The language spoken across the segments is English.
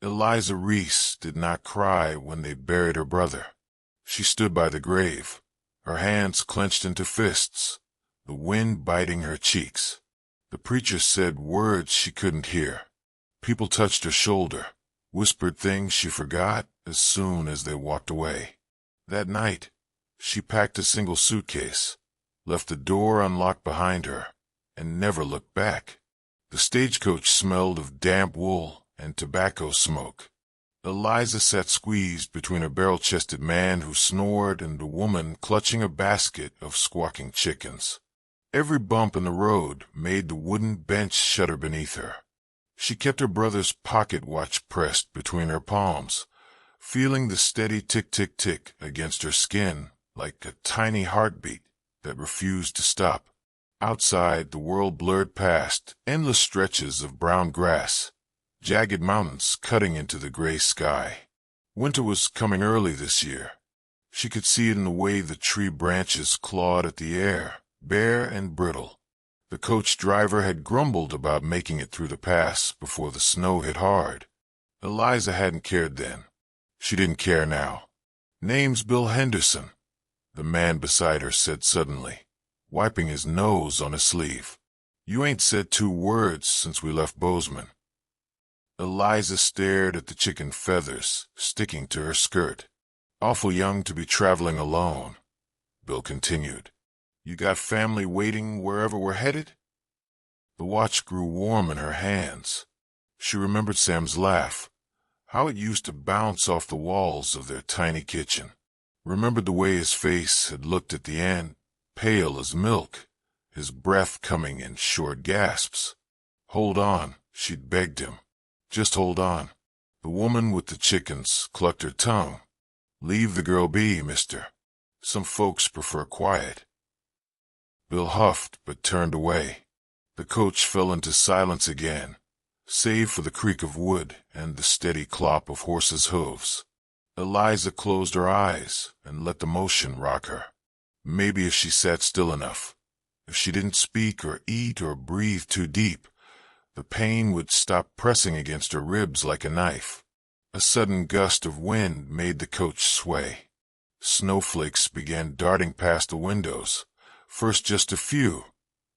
Eliza Reese did not cry when they buried her brother. She stood by the grave, her hands clenched into fists, the wind biting her cheeks. The preacher said words she couldn't hear. People touched her shoulder, whispered things she forgot as soon as they walked away. That night, she packed a single suitcase, left the door unlocked behind her, and never looked back. The stagecoach smelled of damp wool and tobacco smoke. Eliza sat squeezed between a barrel-chested man who snored and a woman clutching a basket of squawking chickens. Every bump in the road made the wooden bench shudder beneath her. She kept her brother's pocket watch pressed between her palms, feeling the steady tick-tick-tick against her skin like a tiny heartbeat that refused to stop. Outside, the world blurred past endless stretches of brown grass, jagged mountains cutting into the gray sky. Winter was coming early this year. She could see it in the way the tree branches clawed at the air, bare and brittle. The coach driver had grumbled about making it through the pass before the snow hit hard. Eliza hadn't cared then. She didn't care now. "Name's Bill Henderson," the man beside her said suddenly, wiping his nose on his sleeve. "You ain't said 2 words since we left Bozeman." Eliza stared at the chicken feathers sticking to her skirt. "Awful young to be traveling alone," Bill continued. "You got family waiting wherever we're headed?" The watch grew warm in her hands. She remembered Sam's laugh, how it used to bounce off the walls of their tiny kitchen. Remembered the way his face had looked at the end, pale as milk, his breath coming in short gasps. "Hold on," she'd begged him. "Just hold on." The woman with the chickens clucked her tongue. "Leave the girl be, mister. Some folks prefer quiet." Bill huffed but turned away. The coach fell into silence again, save for the creak of wood and the steady clop of horses' hooves. Eliza closed her eyes and let the motion rock her. Maybe if she sat still enough, if she didn't speak or eat or breathe too deep, the pain would stop pressing against her ribs like a knife. A sudden gust of wind made the coach sway. Snowflakes began darting past the windows, first just a few,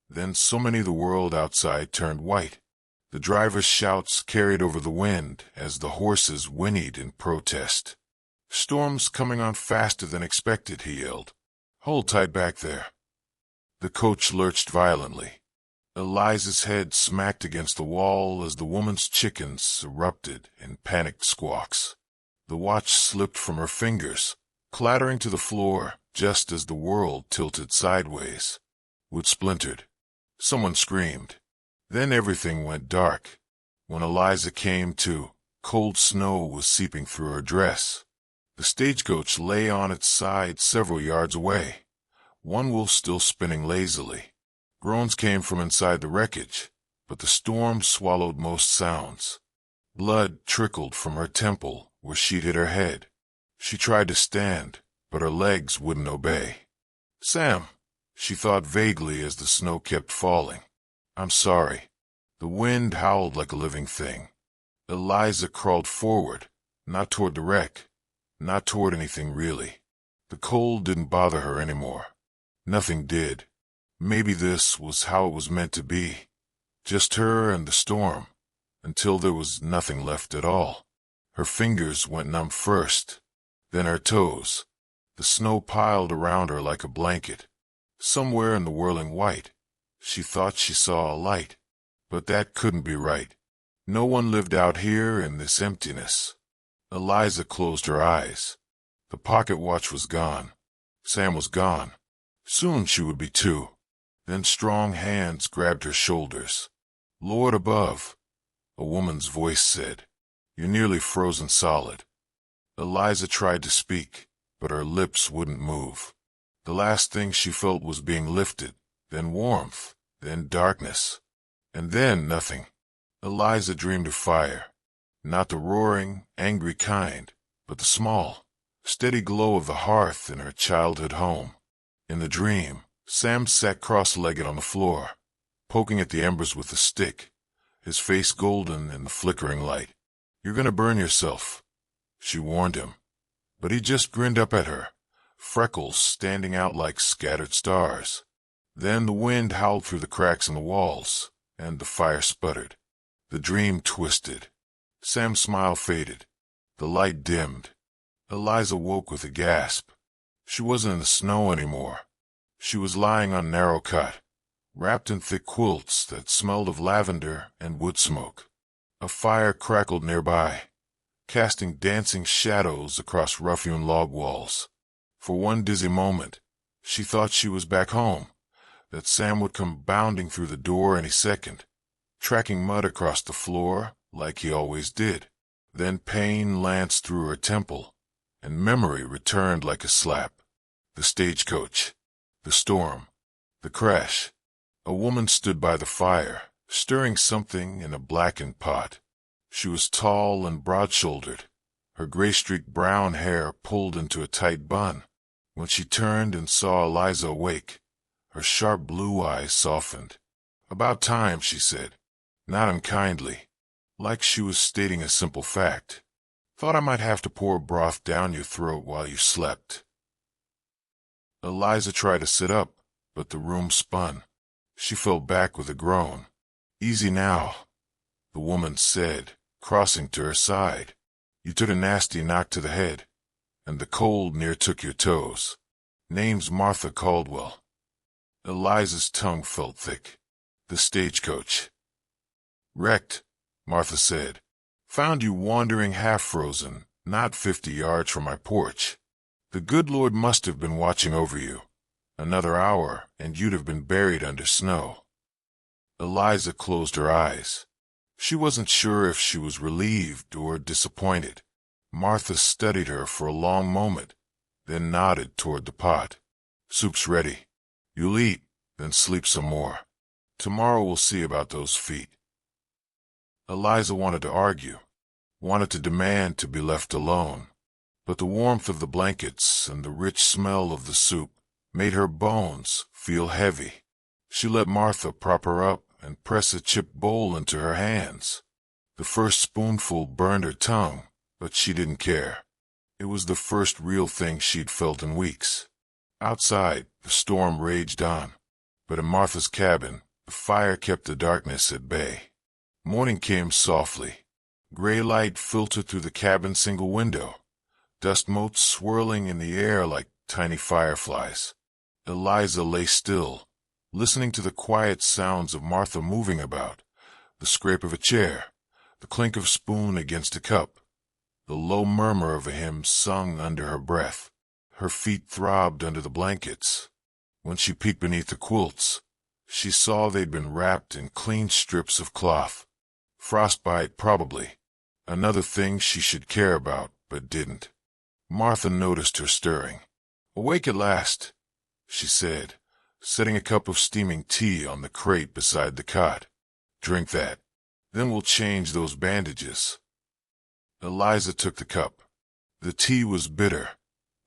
then so many the world outside turned white. The driver's shouts carried over the wind as the horses whinnied in protest. "Storm's coming on faster than expected," he yelled. "Hold tight back there." The coach lurched violently. Eliza's head smacked against the wall as the woman's chickens erupted in panicked squawks. The watch slipped from her fingers, clattering to the floor just as the world tilted sideways. Wood splintered. Someone screamed. Then everything went dark. When Eliza came to, cold snow was seeping through her dress. The stagecoach lay on its side several yards away, one wheel still spinning lazily. Groans came from inside the wreckage, but the storm swallowed most sounds. Blood trickled from her temple where she'd hit her head. She tried to stand, but her legs wouldn't obey. "Sam," she thought vaguely as the snow kept falling. "I'm sorry." The wind howled like a living thing. Eliza crawled forward, not toward the wreck, not toward anything really. The cold didn't bother her anymore. Nothing did. Maybe this was how it was meant to be. Just her and the storm, until there was nothing left at all. Her fingers went numb first, then her toes. The snow piled around her like a blanket. Somewhere in the whirling white, she thought she saw a light, but that couldn't be right. No one lived out here in this emptiness. Eliza closed her eyes. The pocket watch was gone. Sam was gone. Soon she would be too. Then strong hands grabbed her shoulders. "Lord above," a woman's voice said. "You're nearly frozen solid." Eliza tried to speak, but her lips wouldn't move. The last thing she felt was being lifted, then warmth, then darkness, and then nothing. Eliza dreamed of fire, not the roaring, angry kind, but the small, steady glow of the hearth in her childhood home. In the dream, Sam sat cross-legged on the floor, poking at the embers with a stick, his face golden in the flickering light. "You're gonna burn yourself," she warned him. But he just grinned up at her, freckles standing out like scattered stars. Then the wind howled through the cracks in the walls, and the fire sputtered. The dream twisted. Sam's smile faded. The light dimmed. Eliza woke with a gasp. She wasn't in the snow anymore. She was lying on a narrow cot, wrapped in thick quilts that smelled of lavender and wood smoke. A fire crackled nearby, casting dancing shadows across rough-hewn log walls. For one dizzy moment, she thought she was back home, that Sam would come bounding through the door any second, tracking mud across the floor like he always did. Then pain lanced through her temple, and memory returned like a slap. The stagecoach, the storm, the crash. A woman stood by the fire, stirring something in a blackened pot. She was tall and broad-shouldered, her gray-streaked brown hair pulled into a tight bun. When she turned and saw Eliza awake, her sharp blue eyes softened. "About time," she said, not unkindly, like she was stating a simple fact. "Thought I might have to pour broth down your throat while you slept." Eliza tried to sit up, but the room spun. She fell back with a groan. "Easy now," the woman said, crossing to her side. "You took a nasty knock to the head, and the cold near took your toes. Name's Martha Caldwell." Eliza's tongue felt thick. "The stagecoach." "Wrecked," Martha said. "Found you wandering half-frozen, not 50 yards from my porch. The good Lord must have been watching over you. Another hour, and you'd have been buried under snow." Eliza closed her eyes. She wasn't sure if she was relieved or disappointed. Martha studied her for a long moment, then nodded toward the pot. "Soup's ready. You'll eat, then sleep some more. Tomorrow we'll see about those feet." Eliza wanted to argue, wanted to demand to be left alone, but the warmth of the blankets and the rich smell of the soup made her bones feel heavy. She let Martha prop her up and press a chipped bowl into her hands. The first spoonful burned her tongue, but she didn't care. It was the first real thing she'd felt in weeks. Outside, the storm raged on, but in Martha's cabin, the fire kept the darkness at bay. Morning came softly. Gray light filtered through the cabin's single window, dust motes swirling in the air like tiny fireflies. Eliza lay still, listening to the quiet sounds of Martha moving about, the scrape of a chair, the clink of spoon against a cup, the low murmur of a hymn sung under her breath. Her feet throbbed under the blankets. When she peeked beneath the quilts, she saw they'd been wrapped in clean strips of cloth. Frostbite, probably. Another thing she should care about, but didn't. Martha noticed her stirring. "Awake at last," she said, setting a cup of steaming tea on the crate beside the cot. "Drink that. Then we'll change those bandages." Eliza took the cup. The tea was bitter,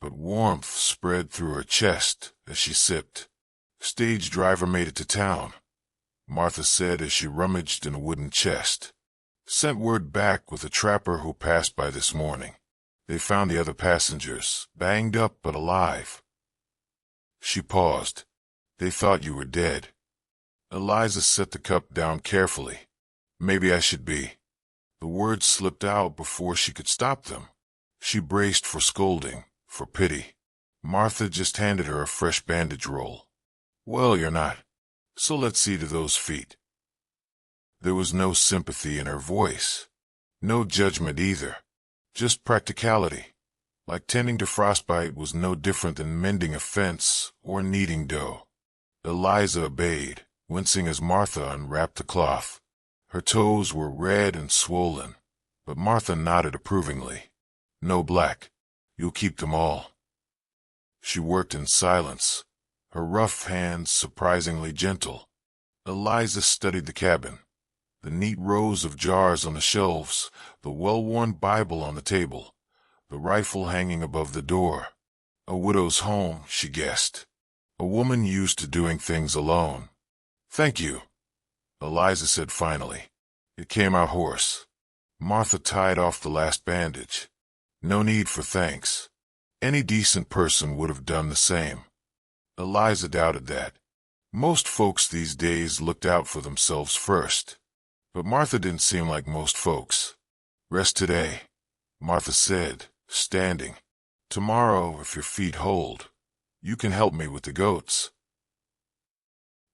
but warmth spread through her chest as she sipped. "Stage driver made it to town," Martha said as she rummaged in a wooden chest. "Sent word back with a trapper who passed by this morning. They found the other passengers, banged up but alive." She paused. "They thought you were dead." Eliza set the cup down carefully. "Maybe I should be." The words slipped out before she could stop them. She braced for scolding, for pity. Martha just handed her a fresh bandage roll. "Well, you're not. So let's see to those feet." There was no sympathy in her voice. No judgment either. Just practicality. Like tending to frostbite was no different than mending a fence or kneading dough. Eliza obeyed, wincing as Martha unwrapped the cloth. Her toes were red and swollen, but Martha nodded approvingly. "No black. You'll keep them all." She worked in silence, her rough hands surprisingly gentle. Eliza studied the cabin, the neat rows of jars on the shelves, the well-worn Bible on the table, the rifle hanging above the door. A widow's home, she guessed. A woman used to doing things alone. "Thank you," Eliza said finally. It came out hoarse. Martha tied off the last bandage. No need for thanks. Any decent person would have done the same. Eliza doubted that. Most folks these days looked out for themselves first. But Martha didn't seem like most folks. Rest today, Martha said, standing. Tomorrow, if your feet hold, you can help me with the goats.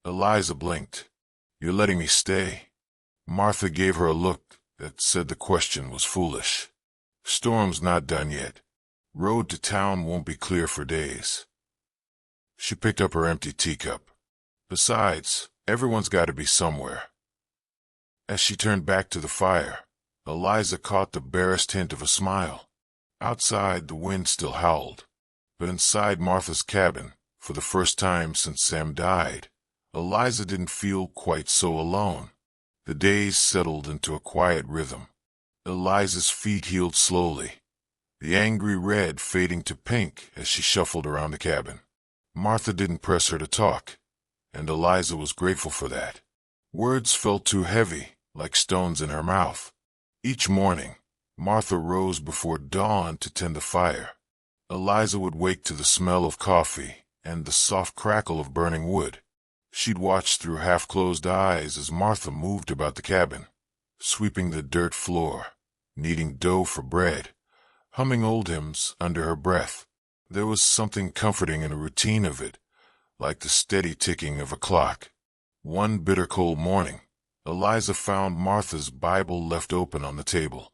Eliza blinked. You're letting me stay? Martha gave her a look that said the question was foolish. Storm's not done yet. Road to town won't be clear for days. She picked up her empty teacup. Besides, everyone's got to be somewhere. As she turned back to the fire, Eliza caught the barest hint of a smile. Outside, the wind still howled. But inside Martha's cabin, for the first time since Sam died, Eliza didn't feel quite so alone. The days settled into a quiet rhythm. Eliza's feet healed slowly, the angry red fading to pink as she shuffled around the cabin. Martha didn't press her to talk, and Eliza was grateful for that. Words felt too heavy, like stones in her mouth. Each morning, Martha rose before dawn to tend the fire. Eliza would wake to the smell of coffee and the soft crackle of burning wood. She'd watch through half-closed eyes as Martha moved about the cabin, sweeping the dirt floor, kneading dough for bread, humming old hymns under her breath. There was something comforting in a routine of it, like the steady ticking of a clock. One bitter cold morning, Eliza found Martha's Bible left open on the table.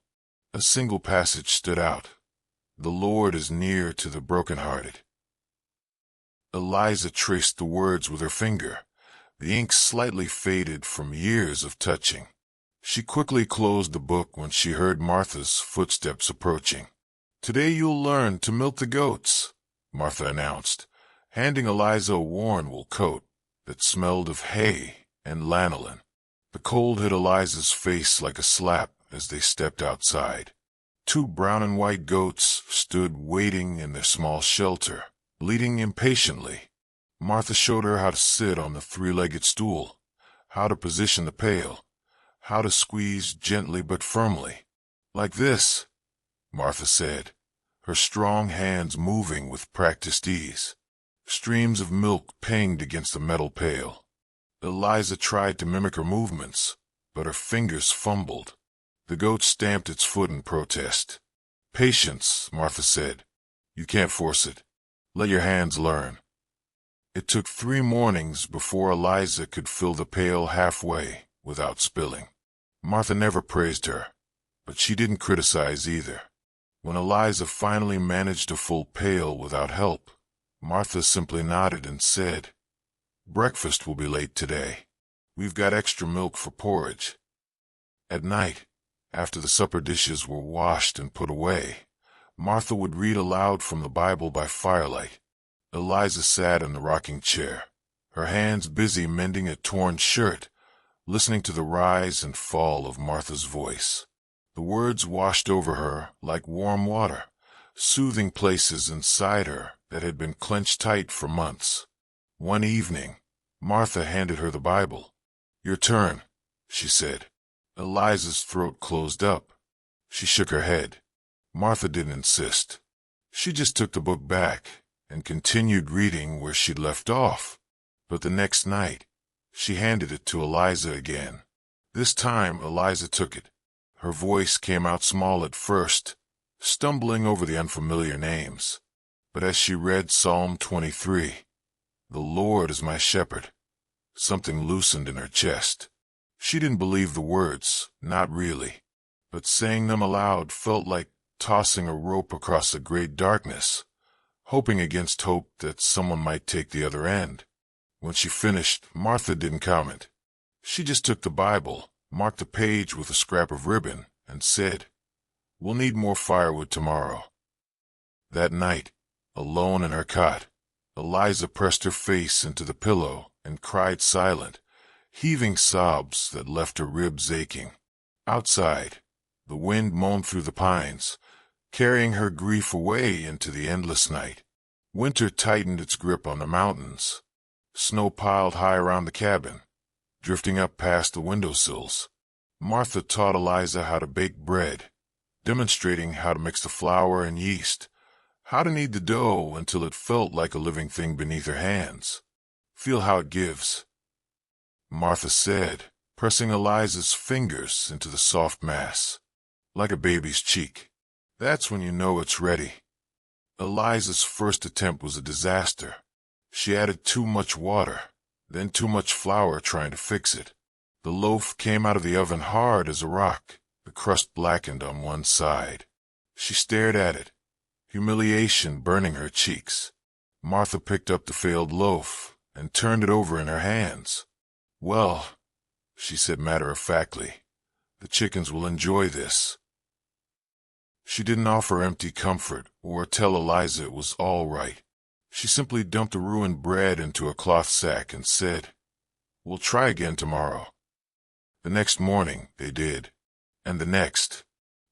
A single passage stood out. The Lord is near to the brokenhearted. Eliza traced the words with her finger. The ink slightly faded from years of touching. She quickly closed the book when she heard Martha's footsteps approaching. Today you'll learn to milk the goats, Martha announced, handing Eliza a worn wool coat that smelled of hay and lanolin. The cold hit Eliza's face like a slap as they stepped outside. Two brown and white goats stood waiting in their small shelter, bleating impatiently. Martha showed her how to sit on the three-legged stool, how to position the pail, how to squeeze gently but firmly. Like this, Martha said, her strong hands moving with practiced ease. Streams of milk pinged against the metal pail. Eliza tried to mimic her movements, but her fingers fumbled. The goat stamped its foot in protest. Patience, Martha said. You can't force it. Let your hands learn. It took 3 mornings before Eliza could fill the pail halfway without spilling. Martha never praised her, but she didn't criticize either. When Eliza finally managed a full pail without help, Martha simply nodded and said, Breakfast will be late today. We've got extra milk for porridge. At night, after the supper dishes were washed and put away, Martha would read aloud from the Bible by firelight. Eliza sat in the rocking chair, her hands busy mending a torn shirt, listening to the rise and fall of Martha's voice. The words washed over her like warm water, soothing places inside her that had been clenched tight for months. One evening, Martha handed her the Bible. Your turn, she said. Eliza's throat closed up. She shook her head. Martha didn't insist. She just took the book back and continued reading where she'd left off. But the next night, she handed it to Eliza again. This time, Eliza took it. Her voice came out small at first, stumbling over the unfamiliar names. But as she read Psalm 23, The Lord is my shepherd, something loosened in her chest. She didn't believe the words, not really. But saying them aloud felt like tossing a rope across the great darkness, hoping against hope that someone might take the other end. When she finished, Martha didn't comment. She just took the Bible, marked a page with a scrap of ribbon, and said, We'll need more firewood tomorrow. That night, alone in her cot, Eliza pressed her face into the pillow and cried silent, heaving sobs that left her ribs aching. Outside, the wind moaned through the pines, carrying her grief away into the endless night. Winter tightened its grip on the mountains. Snow piled high around the cabin, drifting up past the windowsills. Martha taught Eliza how to bake bread, demonstrating how to mix the flour and yeast, how to knead the dough until it felt like a living thing beneath her hands. "Feel how it gives," Martha said, pressing Eliza's fingers into the soft mass, like a baby's cheek. "That's when you know it's ready." Eliza's first attempt was a disaster. She added too much water, then too much flour trying to fix it. The loaf came out of the oven hard as a rock, the crust blackened on one side. She stared at it, humiliation burning her cheeks. Martha picked up the failed loaf and turned it over in her hands. "Well," she said matter-of-factly, "the chickens will enjoy this." She didn't offer empty comfort or tell Eliza it was all right. She simply dumped the ruined bread into a cloth sack and said, "We'll try again tomorrow." The next morning they did, and the next.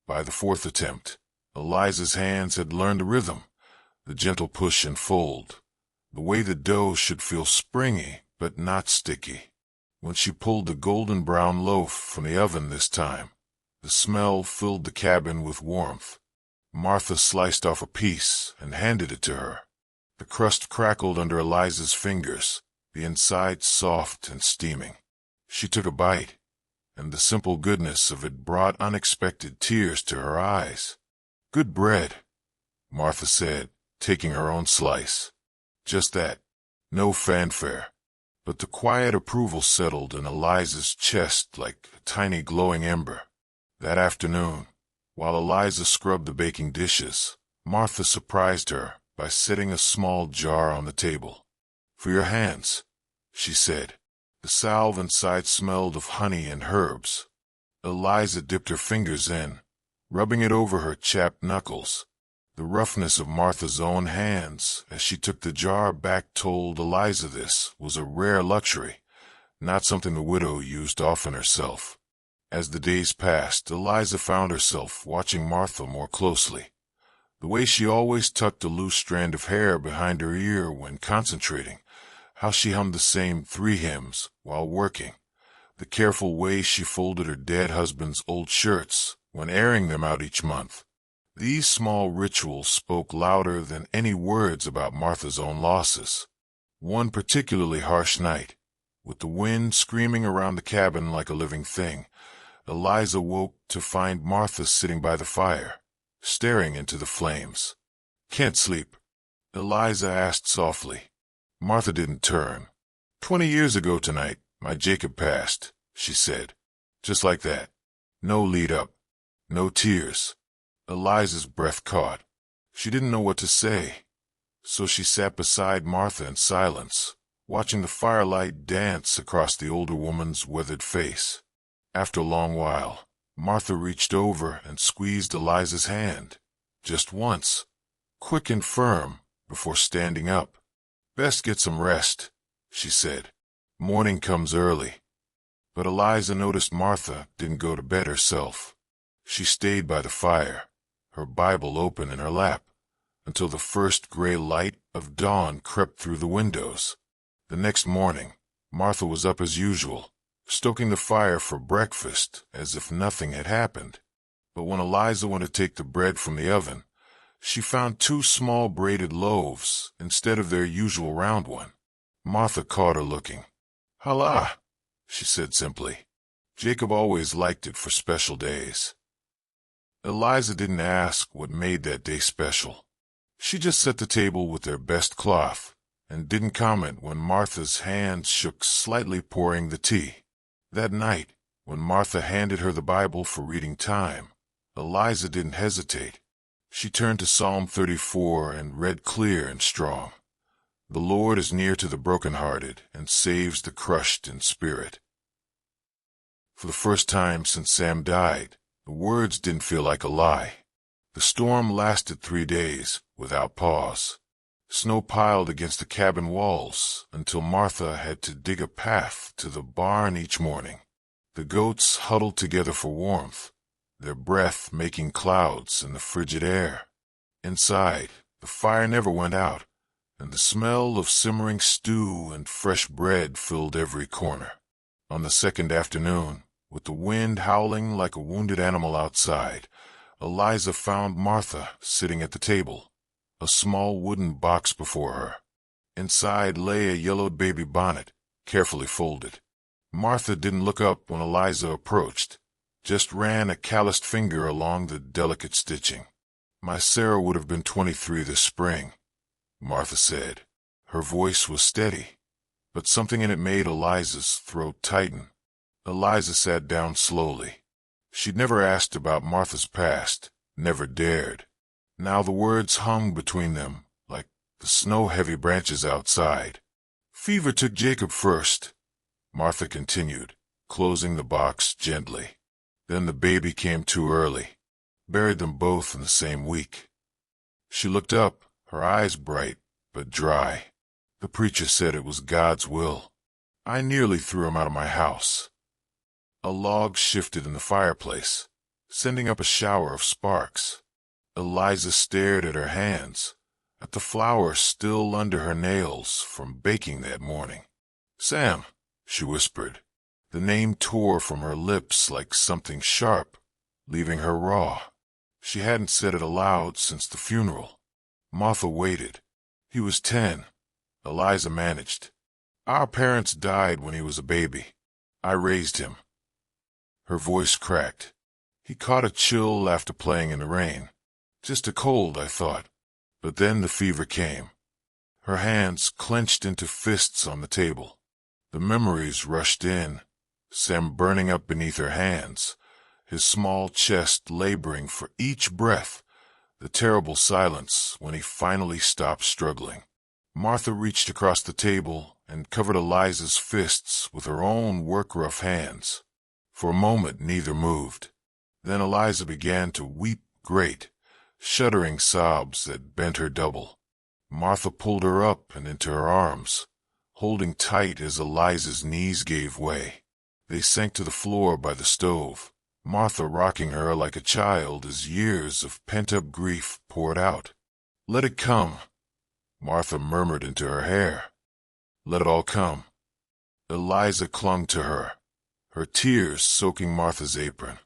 By the fourth attempt, Eliza's hands had learned the rhythm, the gentle push and fold, the way the dough should feel springy but not sticky. When she pulled the golden brown loaf from the oven this time, the smell filled the cabin with warmth. Martha sliced off a piece and handed it to her. The crust crackled under Eliza's fingers, the inside soft and steaming. She took a bite, and the simple goodness of it brought unexpected tears to her eyes. "Good bread," Martha said, taking her own slice. Just that, no fanfare. But the quiet approval settled in Eliza's chest like a tiny glowing ember. That afternoon, while Eliza scrubbed the baking dishes, Martha surprised her by setting a small jar on the table. "For your hands," she said. The salve inside smelled of honey and herbs. Eliza dipped her fingers in, rubbing it over her chapped knuckles. The roughness of Martha's own hands as she took the jar back told Eliza this was a rare luxury, not something the widow used often herself. As the days passed, Eliza found herself watching Martha more closely. The way she always tucked a loose strand of hair behind her ear when concentrating, how she hummed the same 3 hymns while working, the careful way she folded her dead husband's old shirts when airing them out each month. These small rituals spoke louder than any words about Martha's own losses. One particularly harsh night, with the wind screaming around the cabin like a living thing, Eliza woke to find Martha sitting by the fire, staring into the flames. "Can't sleep?" Eliza asked softly. Martha didn't turn. 20 years ago tonight, my Jacob passed," she said. Just like that. No lead up. No tears. Eliza's breath caught. She didn't know what to say, so she sat beside Martha in silence, watching the firelight dance across the older woman's weathered face. After a long while, Martha reached over and squeezed Eliza's hand, just once, quick and firm, before standing up. "Best get some rest," she said. "Morning comes early." But Eliza noticed Martha didn't go to bed herself. She stayed by the fire, her Bible open in her lap, until the first gray light of dawn crept through the windows. The next morning, Martha was up as usual, stoking the fire for breakfast as if nothing had happened. But when Eliza went to take the bread from the oven, she found 2 small braided loaves instead of their usual round one. Martha caught her looking. "Hala," she said simply. "Jacob always liked it for special days." Eliza didn't ask what made that day special. She just set the table with their best cloth and didn't comment when Martha's hands shook slightly pouring the tea. That night, when Martha handed her the Bible for reading time, Eliza didn't hesitate. She turned to Psalm 34 and read clear and strong. "The Lord is near to the brokenhearted and saves the crushed in spirit." For the first time since Sam died, the words didn't feel like a lie. The storm lasted 3 days, without pause. Snow piled against the cabin walls until Martha had to dig a path to the barn each morning. The goats huddled together for warmth, their breath making clouds in the frigid air. Inside, the fire never went out, and the smell of simmering stew and fresh bread filled every corner. On the second afternoon, With the wind howling like a wounded animal outside, Eliza found Martha sitting at the table, a small wooden box before her. Inside lay a yellowed baby bonnet, carefully folded. Martha didn't look up when Eliza approached, just ran a calloused finger along the delicate stitching. "My Sarah would have been 23 this spring," Martha said. Her voice was steady, but something in it made Eliza's throat tighten. Eliza sat down slowly. She'd never asked about Martha's past, never dared. Now the words hung between them like the snow-heavy branches outside. "Fever took Jacob first," Martha continued, closing the box gently. "Then the baby came too early. Buried them both in the same week." She looked up, her eyes bright but dry. "The preacher said it was God's will. I nearly threw him out of my house." A log shifted in the fireplace, sending up a shower of sparks. Eliza stared at her hands, at the flour still under her nails from baking that morning. "Sam," she whispered. The name tore from her lips like something sharp, leaving her raw. She hadn't said it aloud since the funeral. Martha waited. "He was 10, Eliza managed. "Our parents died when he was a baby. I raised him." Her voice cracked. "He caught a chill after playing in the rain. Just a cold, I thought. But then the fever came." Her hands clenched into fists on the table. The memories rushed in, Sam burning up beneath her hands, his small chest laboring for each breath, the terrible silence when he finally stopped struggling. Martha reached across the table and covered Eliza's fists with her own work-rough hands. For a moment neither moved. Then Eliza began to weep great, shuddering sobs that bent her double. Martha pulled her up and into her arms, holding tight as Eliza's knees gave way. They sank to the floor by the stove, Martha rocking her like a child as years of pent-up grief poured out. "Let it come," Martha murmured into her hair. "Let it all come." Eliza clung to her, her tears soaking Martha's apron.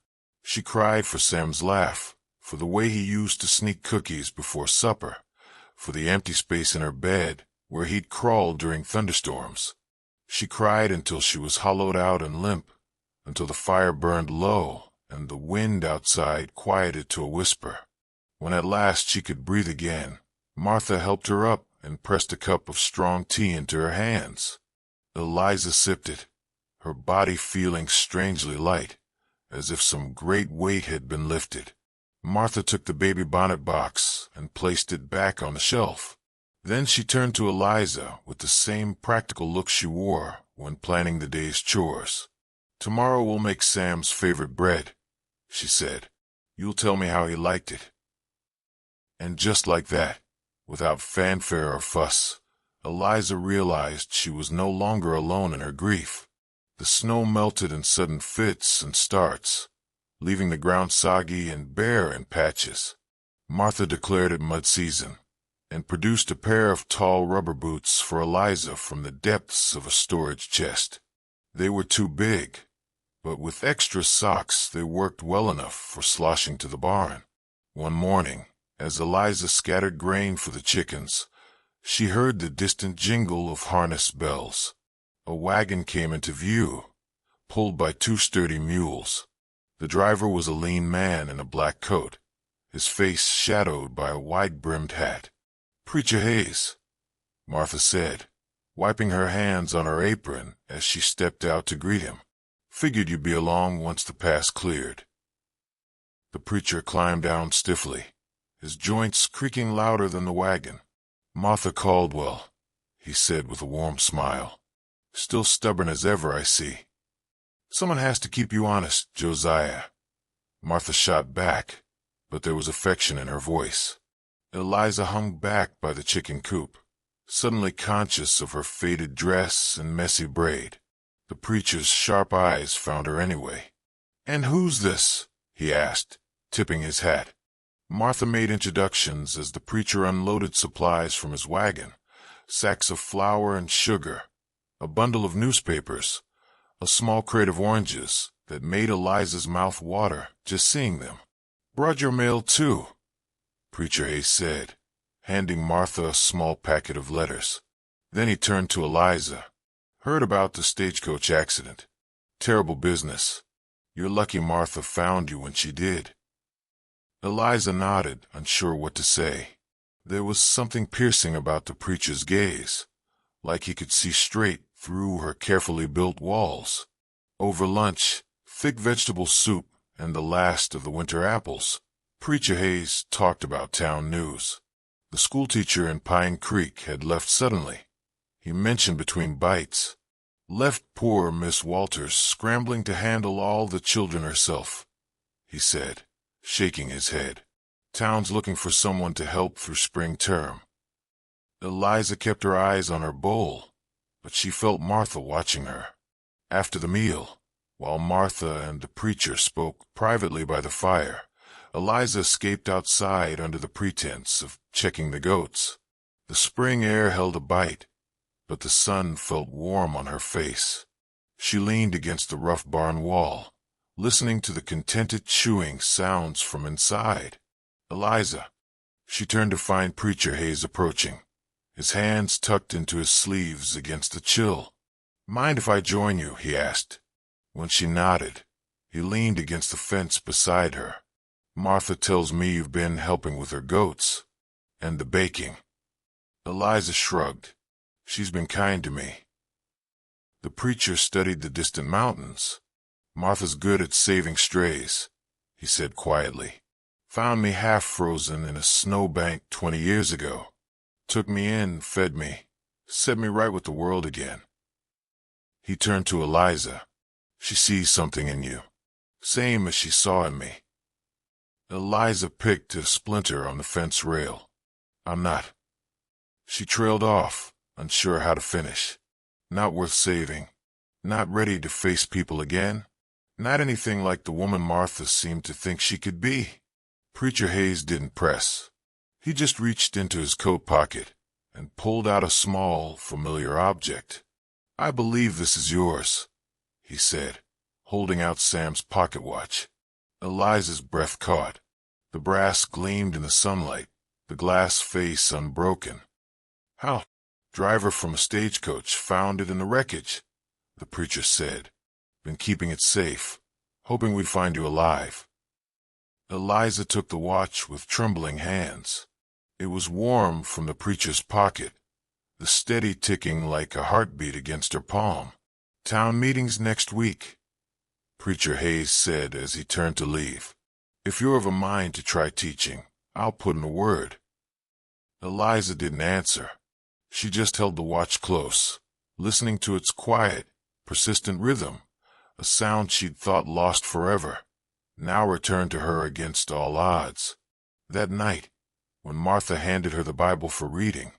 She cried for Sam's laugh, for the way he used to sneak cookies before supper, for the empty space in her bed where he'd crawled during thunderstorms. She cried until she was hollowed out and limp, until the fire burned low and the wind outside quieted to a whisper. When at last she could breathe again, Martha helped her up and pressed a cup of strong tea into her hands. Eliza sipped it, her body feeling strangely light, as if some great weight had been lifted. Martha took the baby bonnet box and placed it back on the shelf. Then she turned to Eliza with the same practical look she wore when planning the day's chores. "Tomorrow we'll make Sam's favorite bread," she said. "You'll tell me how he liked it." And just like that, without fanfare or fuss, Eliza realized she was no longer alone in her grief. The snow melted in sudden fits and starts, leaving the ground soggy and bare in patches. Martha declared it mud season, and produced a pair of tall rubber boots for Eliza from the depths of a storage chest. They were too big, but with extra socks they worked well enough for sloshing to the barn. One morning, as Eliza scattered grain for the chickens, she heard the distant jingle of harness bells. A wagon came into view, pulled by 2 sturdy mules. The driver was a lean man in a black coat, his face shadowed by a wide-brimmed hat. "Preacher Hayes," Martha said, wiping her hands on her apron as she stepped out to greet him. "Figured you'd be along once the pass cleared." The preacher climbed down stiffly, his joints creaking louder than the wagon. "Martha Caldwell," he said with a warm smile. "Still stubborn as ever, I see." "Someone has to keep you honest, Josiah." Martha shot back, but there was affection in her voice. Eliza hung back by the chicken coop, suddenly conscious of her faded dress and messy braid. The preacher's sharp eyes found her anyway. "And who's this?" he asked, tipping his hat. Martha made introductions as the preacher unloaded supplies from his wagon, sacks of flour and sugar, a bundle of newspapers, a small crate of oranges that made Eliza's mouth water just seeing them. "Brought your mail, too," Preacher Hayes said, handing Martha a small packet of letters. Then he turned to Eliza. "Heard about the stagecoach accident. Terrible business. You're lucky Martha found you when she did." Eliza nodded, unsure what to say. There was something piercing about the preacher's gaze, like he could see straight through her carefully built walls. Over lunch, thick vegetable soup and the last of the winter apples, Preacher Hayes talked about town news. The schoolteacher in Pine Creek had left suddenly. He mentioned between bites. "Left poor Miss Walters scrambling to handle all the children herself," he said, shaking his head. "Town's looking for someone to help through spring term." Eliza kept her eyes on her bowl, but she felt Martha watching her. After the meal, while Martha and the preacher spoke privately by the fire, Eliza escaped outside under the pretense of checking the goats. The spring air held a bite, but the sun felt warm on her face. She leaned against the rough barn wall, listening to the contented chewing sounds from inside. "Eliza." She turned to find Preacher Hayes approaching, his hands tucked into his sleeves against the chill. "Mind if I join you?" he asked. When she nodded, he leaned against the fence beside her. "Martha tells me you've been helping with her goats and the baking." Eliza shrugged. "She's been kind to me." The preacher studied the distant mountains. "Martha's good at saving strays," he said quietly. "Found me half frozen in a snowbank 20 years ago. Took me in, fed me, set me right with the world again." He turned to Eliza. "She sees something in you, same as she saw in me." Eliza picked a splinter on the fence rail. "I'm not." She trailed off, unsure how to finish. "Not worth saving. Not ready to face people again. Not anything like the woman Martha seemed to think she could be." Preacher Hayes didn't press. He just reached into his coat pocket and pulled out a small, familiar object. "I believe this is yours," he said, holding out Sam's pocket watch. Eliza's breath caught. The brass gleamed in the sunlight, the glass face unbroken. "How?" "Driver from a stagecoach found it in the wreckage," the preacher said. "Been keeping it safe, hoping we'd find you alive." Eliza took the watch with trembling hands. It was warm from the preacher's pocket, the steady ticking like a heartbeat against her palm. "Town meetings next week," Preacher Hayes said as he turned to leave. "If you're of a mind to try teaching, I'll put in a word." Eliza didn't answer. She just held the watch close, listening to its quiet, persistent rhythm, a sound she'd thought lost forever, now returned to her against all odds. That night, when Martha handed her the Bible for reading,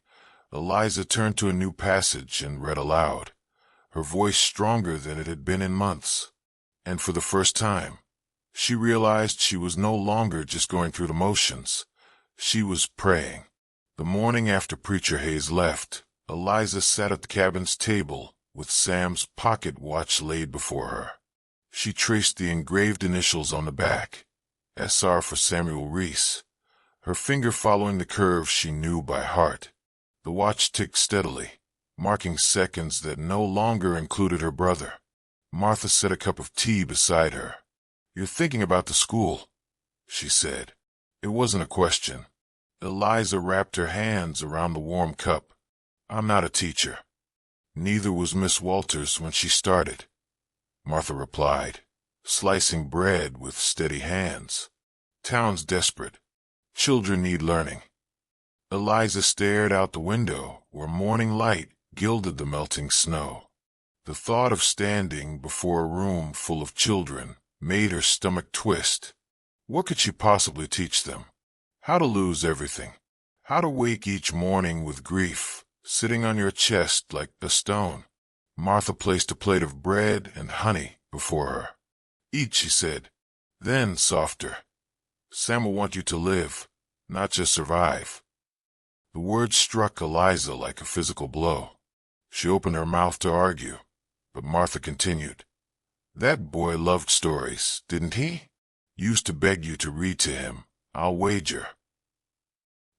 Eliza turned to a new passage and read aloud, her voice stronger than it had been in months. And for the first time, she realized she was no longer just going through the motions. She was praying. The morning after Preacher Hayes left, Eliza sat at the cabin's table with Sam's pocket watch laid before her. She traced the engraved initials on the back, SR for Samuel Reese, her finger following the curve she knew by heart. The watch ticked steadily, marking seconds that no longer included her brother. Martha set a cup of tea beside her. "You're thinking about the school," she said. It wasn't a question. Eliza wrapped her hands around the warm cup. "I'm not a teacher. Neither was Miss Walters when she started," Martha replied, slicing bread with steady hands. "Town's desperate. Children need learning." Eliza stared out the window where morning light gilded the melting snow. The thought of standing before a room full of children made her stomach twist. What could she possibly teach them? How to lose everything. How to wake each morning with grief sitting on your chest like a stone. Martha placed a plate of bread and honey before her. "Eat," she said. Then, softer, "Sam will want you to live, not just survive." The words struck Eliza like a physical blow. She opened her mouth to argue, but Martha continued. That boy loved stories, didn't he? Used to beg you to read to him, I'll wager.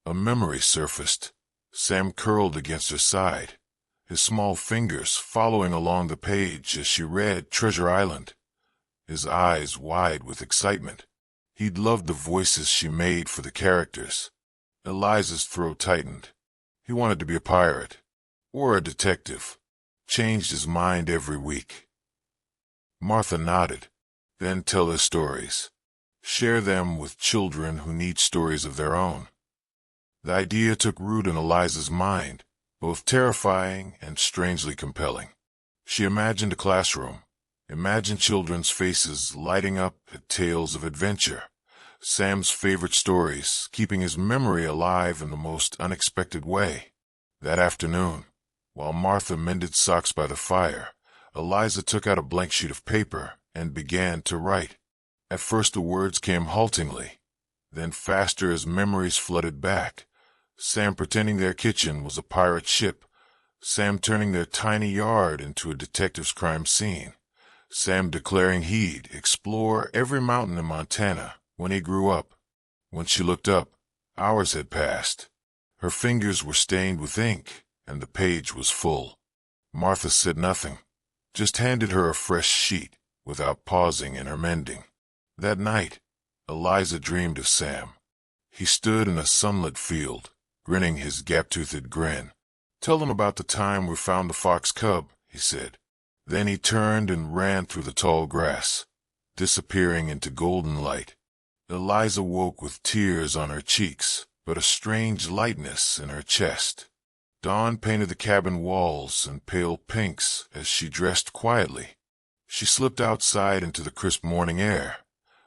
A memory surfaced. Sam curled against her side, his small fingers following along the page as she read Treasure Island, his eyes wide with excitement. He'd loved the voices she made for the characters. Eliza's throat tightened. He wanted to be a pirate, or a detective. Changed his mind every week. Martha nodded. Then tell his stories. Share them with children who need stories of their own. The idea took root in Eliza's mind, both terrifying and strangely compelling. She imagined a classroom, imagined children's faces lighting up at tales of adventure, Sam's favorite stories, keeping his memory alive in the most unexpected way. That afternoon, while Martha mended socks by the fire, Eliza took out a blank sheet of paper and began to write. At first the words came haltingly, then faster as memories flooded back. Sam pretending their kitchen was a pirate ship, Sam turning their tiny yard into a detective's crime scene, Sam declaring he'd explore every mountain in Montana when he grew up. When she looked up, hours had passed. Her fingers were stained with ink, and the page was full. Martha said nothing, just handed her a fresh sheet without pausing in her mending. That night, Eliza dreamed of Sam. He stood in a sunlit field, grinning his gap-toothed grin. "Tell them about the time we found the fox cub," he said. Then he turned and ran through the tall grass, disappearing into golden light. Eliza woke with tears on her cheeks, but a strange lightness in her chest. Dawn painted the cabin walls in pale pinks as she dressed quietly. She slipped outside into the crisp morning air,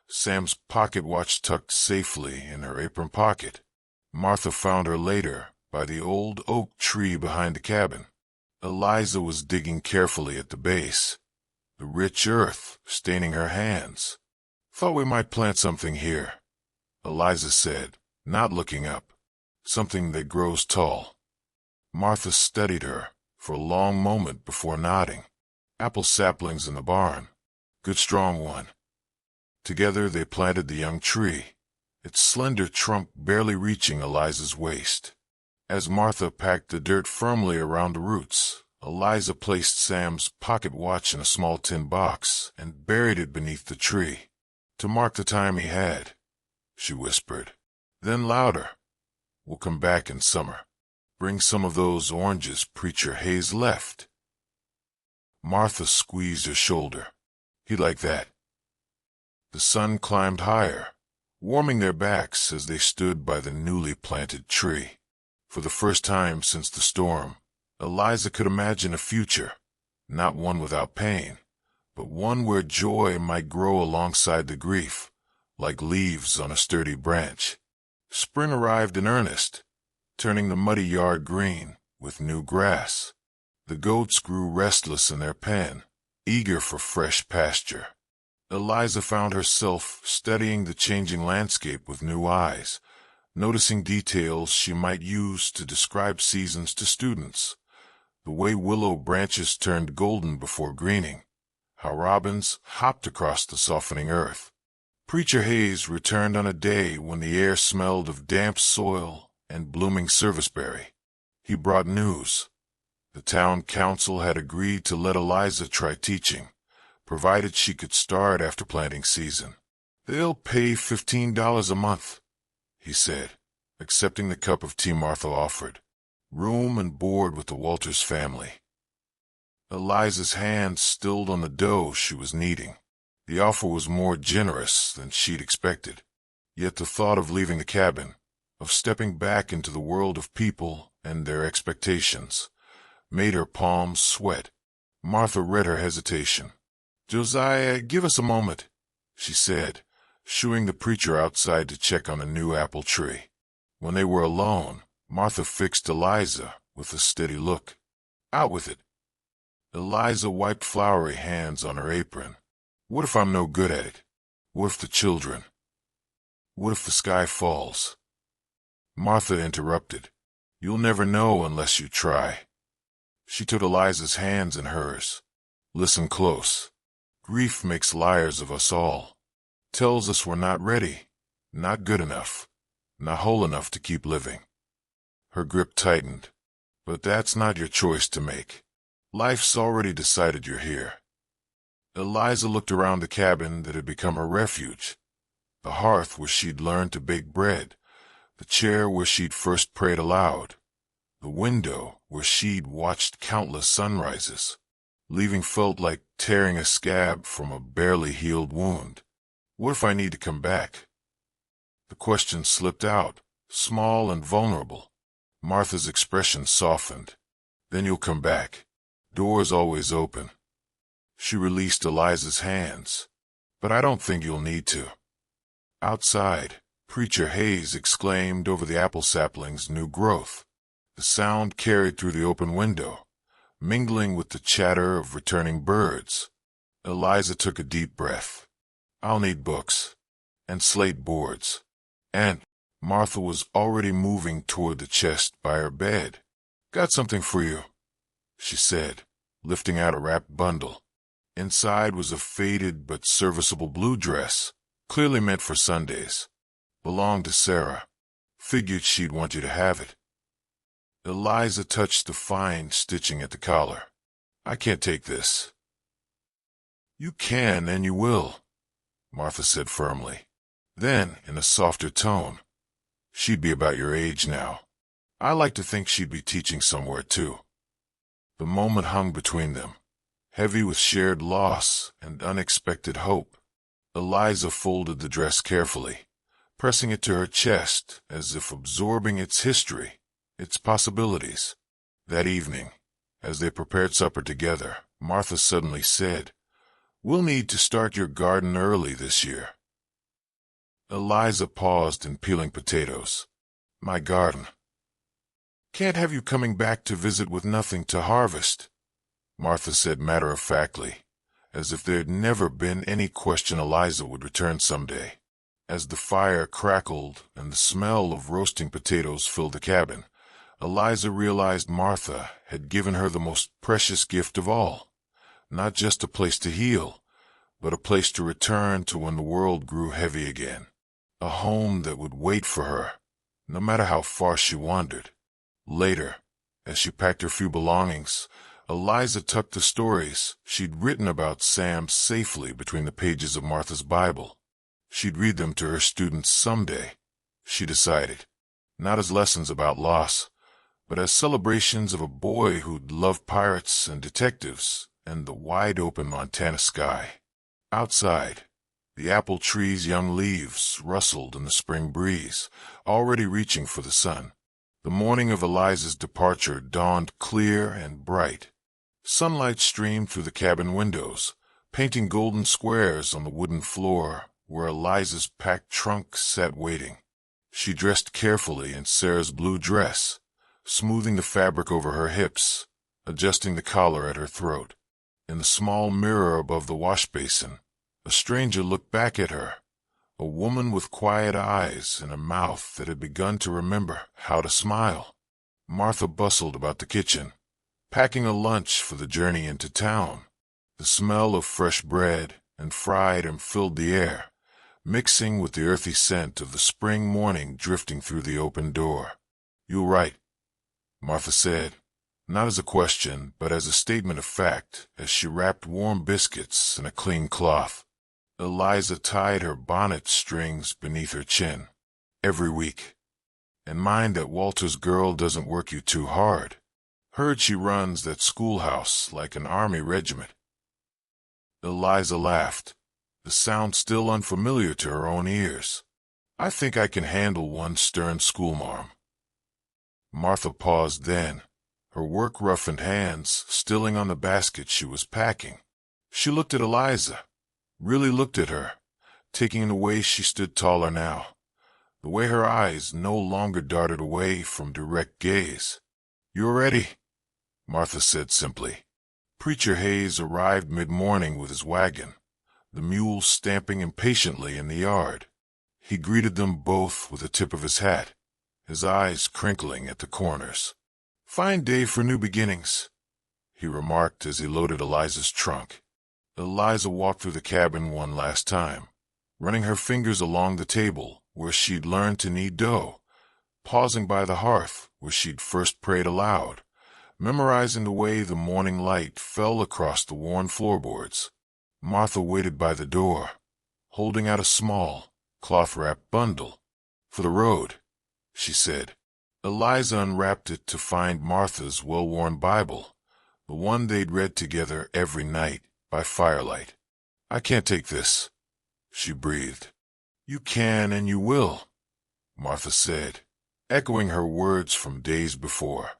Sam's pocket watch tucked safely in her apron pocket. Martha found her later by the old oak tree behind the cabin. Eliza was digging carefully at the base, the rich earth staining her hands. "Thought we might plant something here," Eliza said, not looking up. "Something that grows tall." Martha studied her for a long moment before nodding. "Apple saplings in the barn. Good strong one." Together they planted the young tree, its slender trunk barely reaching Eliza's waist. As Martha packed the dirt firmly around the roots, Eliza placed Sam's pocket watch in a small tin box and buried it beneath the tree. "To mark the time he had," she whispered. Then louder, "We'll come back in summer. Bring some of those oranges Preacher Hayes left." Martha squeezed her shoulder. "He'd like that." The sun climbed higher, warming their backs as they stood by the newly planted tree. For the first time since the storm, Eliza could imagine a future, not one without pain, but one where joy might grow alongside the grief, like leaves on a sturdy branch. Spring arrived in earnest, turning the muddy yard green with new grass. The goats grew restless in their pen, eager for fresh pasture. Eliza found herself studying the changing landscape with new eyes, noticing details she might use to describe seasons to students. The way willow branches turned golden before greening, how robins hopped across the softening earth. Preacher Hayes returned on a day when the air smelled of damp soil and blooming serviceberry. He brought news. The town council had agreed to let Eliza try teaching, provided she could start after planting season. "They'll pay $15 a month," he said, accepting the cup of tea Martha offered. "Room and board with the Walters family." Eliza's hand stilled on the dough she was kneading. The offer was more generous than she'd expected. Yet the thought of leaving the cabin, of stepping back into the world of people and their expectations, made her palms sweat. Martha read her hesitation. "Josiah, give us a moment," she said, shooing the preacher outside to check on a new apple tree. When they were alone, Martha fixed Eliza with a steady look. "Out with it." Eliza wiped floury hands on her apron. "What if I'm no good at it? What if the children? What if the sky falls?" Martha interrupted. "You'll never know unless you try." She took Eliza's hands in hers. "Listen close. Grief makes liars of us all. Tells us we're not ready, not good enough, not whole enough to keep living. Her grip tightened. But that's not your choice to make. Life's already decided you're here. Eliza looked around the cabin that had become her refuge. The hearth where she'd learned to bake bread, the chair where she'd first prayed aloud, the window where she'd watched countless sunrises. Leaving felt like tearing a scab from a barely healed wound. What if I need to come back? The question slipped out, small and vulnerable. Martha's expression softened. Then you'll come back. Door's always open. She released Eliza's hands. But I don't think you'll need to. Outside, Preacher Hayes exclaimed over the apple sapling's new growth. The sound carried through the open window, mingling with the chatter of returning birds. Eliza took a deep breath. I'll need books. And slate boards. And Martha was already moving toward the chest by her bed. Got something for you, she said, lifting out a wrapped bundle. Inside was a faded but serviceable blue dress, clearly meant for Sundays. Belonged to Sarah. Figured she'd want you to have it. Eliza touched the fine stitching at the collar. I can't take this. You can and you will, Martha said firmly. Then, in a softer tone, she'd be about your age now. I like to think she'd be teaching somewhere, too. The moment hung between them, heavy with shared loss and unexpected hope. Eliza folded the dress carefully, pressing it to her chest as if absorbing its history, its possibilities. That evening, as they prepared supper together, Martha suddenly said, We'll need to start your garden early this year. Eliza paused in peeling potatoes. My garden. Can't have you coming back to visit with nothing to harvest, Martha said matter-of-factly, as if there'd never been any question Eliza would return someday. As the fire crackled and the smell of roasting potatoes filled the cabin, Eliza realized Martha had given her the most precious gift of all, not just a place to heal, but a place to return to when the world grew heavy again. A home that would wait for her, no matter how far she wandered. Later, as she packed her few belongings, Eliza tucked the stories she'd written about Sam safely between the pages of Martha's Bible. She'd read them to her students someday, she decided, not as lessons about loss, but as celebrations of a boy who'd loved pirates and detectives and the wide-open Montana sky. Outside, the apple tree's young leaves rustled in the spring breeze, already reaching for the sun. The morning of Eliza's departure dawned clear and bright. Sunlight streamed through the cabin windows, painting golden squares on the wooden floor where Eliza's packed trunk sat waiting. She dressed carefully in Sarah's blue dress, smoothing the fabric over her hips, adjusting the collar at her throat. In the small mirror above the wash basin, a stranger looked back at her, a woman with quiet eyes and a mouth that had begun to remember how to smile. Martha bustled about the kitchen, packing a lunch for the journey into town. The smell of fresh bread and fried and filled the air, mixing with the earthy scent of the spring morning drifting through the open door. "You're right," Martha said, not as a question, but as a statement of fact, as she wrapped warm biscuits in a clean cloth. Eliza tied her bonnet strings beneath her chin. "Every week. And mind that Walter's girl doesn't work you too hard. Heard she runs that schoolhouse like an army regiment." Eliza laughed, the sound still unfamiliar to her own ears. "I think I can handle one stern schoolmarm." Martha paused then, her work-roughened hands stilling on the basket she was packing. She looked at Eliza, really looked at her, taking in the way she stood taller now, the way her eyes no longer darted away from direct gaze. "You're ready," Martha said simply. Preacher Hayes arrived mid-morning with his wagon, the mule stamping impatiently in the yard. He greeted them both with a tip of his hat, his eyes crinkling at the corners. "Fine day for new beginnings," he remarked as he loaded Eliza's trunk. Eliza walked through the cabin one last time, running her fingers along the table where she'd learned to knead dough, pausing by the hearth where she'd first prayed aloud, memorizing the way the morning light fell across the worn floorboards. Martha waited by the door, holding out a small, cloth-wrapped bundle. "For the road," she said. Eliza unwrapped it to find Martha's well-worn Bible, the one they'd read together every night by firelight. "I can't take this," she breathed. "You can and you will," Martha said, echoing her words from days before.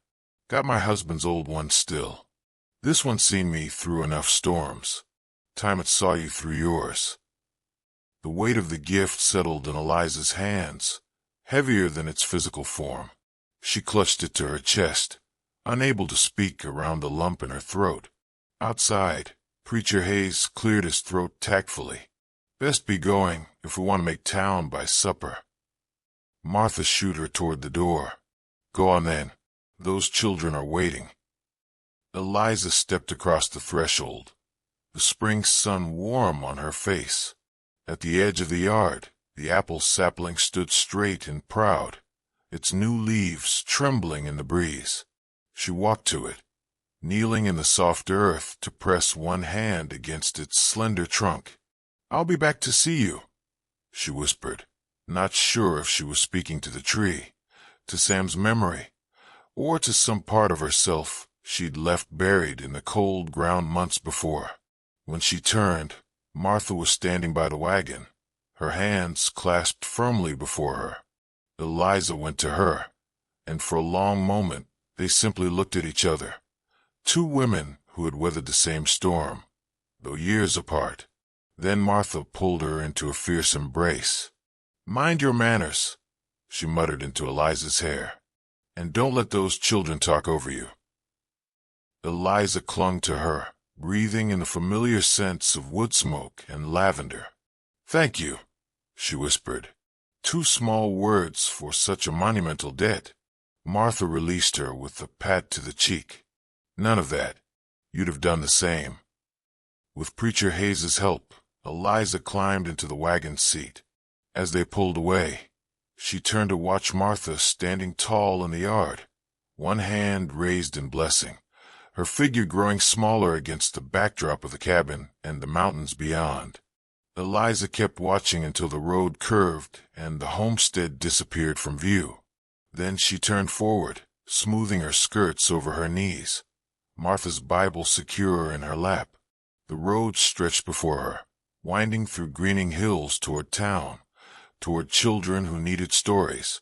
"Got my husband's old one still. This one's seen me through enough storms. Time it saw you through yours." The weight of the gift settled in Eliza's hands, heavier than its physical form. She clutched it to her chest, unable to speak around the lump in her throat. Outside, Preacher Hayes cleared his throat tactfully. "Best be going if we want to make town by supper." Martha shooed her toward the door. "Go on then. Those children are waiting." Eliza stepped across the threshold, the spring sun warm on her face. At the edge of the yard, the apple sapling stood straight and proud, its new leaves trembling in the breeze. She walked to it, kneeling in the soft earth to press one hand against its slender trunk. "I'll be back to see you," she whispered, not sure if she was speaking to the tree, to Sam's memory, or to some part of herself she'd left buried in the cold ground months before. When she turned, Martha was standing by the wagon, her hands clasped firmly before her. Eliza went to her, and for a long moment they simply looked at each other, two women who had weathered the same storm, though years apart. Then Martha pulled her into a fierce embrace. "Mind your manners," she muttered into Eliza's hair, "and don't let those children talk over you." Eliza clung to her, breathing in the familiar scents of wood smoke and lavender. "Thank you," she whispered. Two small words for such a monumental debt. Martha released her with a pat to the cheek. "None of that. You'd have done the same." With Preacher Hayes's help, Eliza climbed into the wagon seat. As they pulled away, she turned to watch Martha standing tall in the yard, one hand raised in blessing, her figure growing smaller against the backdrop of the cabin and the mountains beyond. Eliza kept watching until the road curved and the homestead disappeared from view. Then she turned forward, smoothing her skirts over her knees, Martha's Bible secure in her lap. The road stretched before her, winding through greening hills toward town, toward children who needed stories,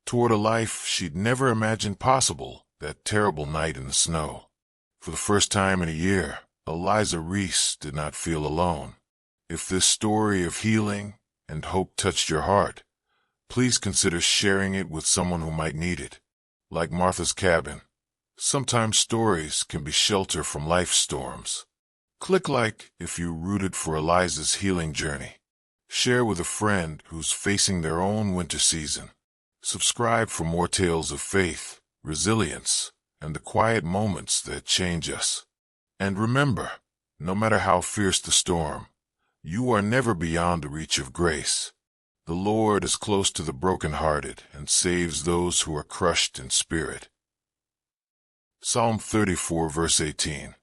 toward a life she'd never imagined possible that terrible night in the snow. For the first time in a year, Eliza Reese did not feel alone. If this story of healing and hope touched your heart, please consider sharing it with someone who might need it. Like Martha's cabin, sometimes stories can be shelter from life's storms. Click like if you rooted for Eliza's healing journey. Share with a friend who's facing their own winter season. Subscribe for more tales of faith, resilience, and the quiet moments that change us. And remember, no matter how fierce the storm, you are never beyond the reach of grace. The Lord is close to the brokenhearted and saves those who are crushed in spirit. Psalm 34, verse 18.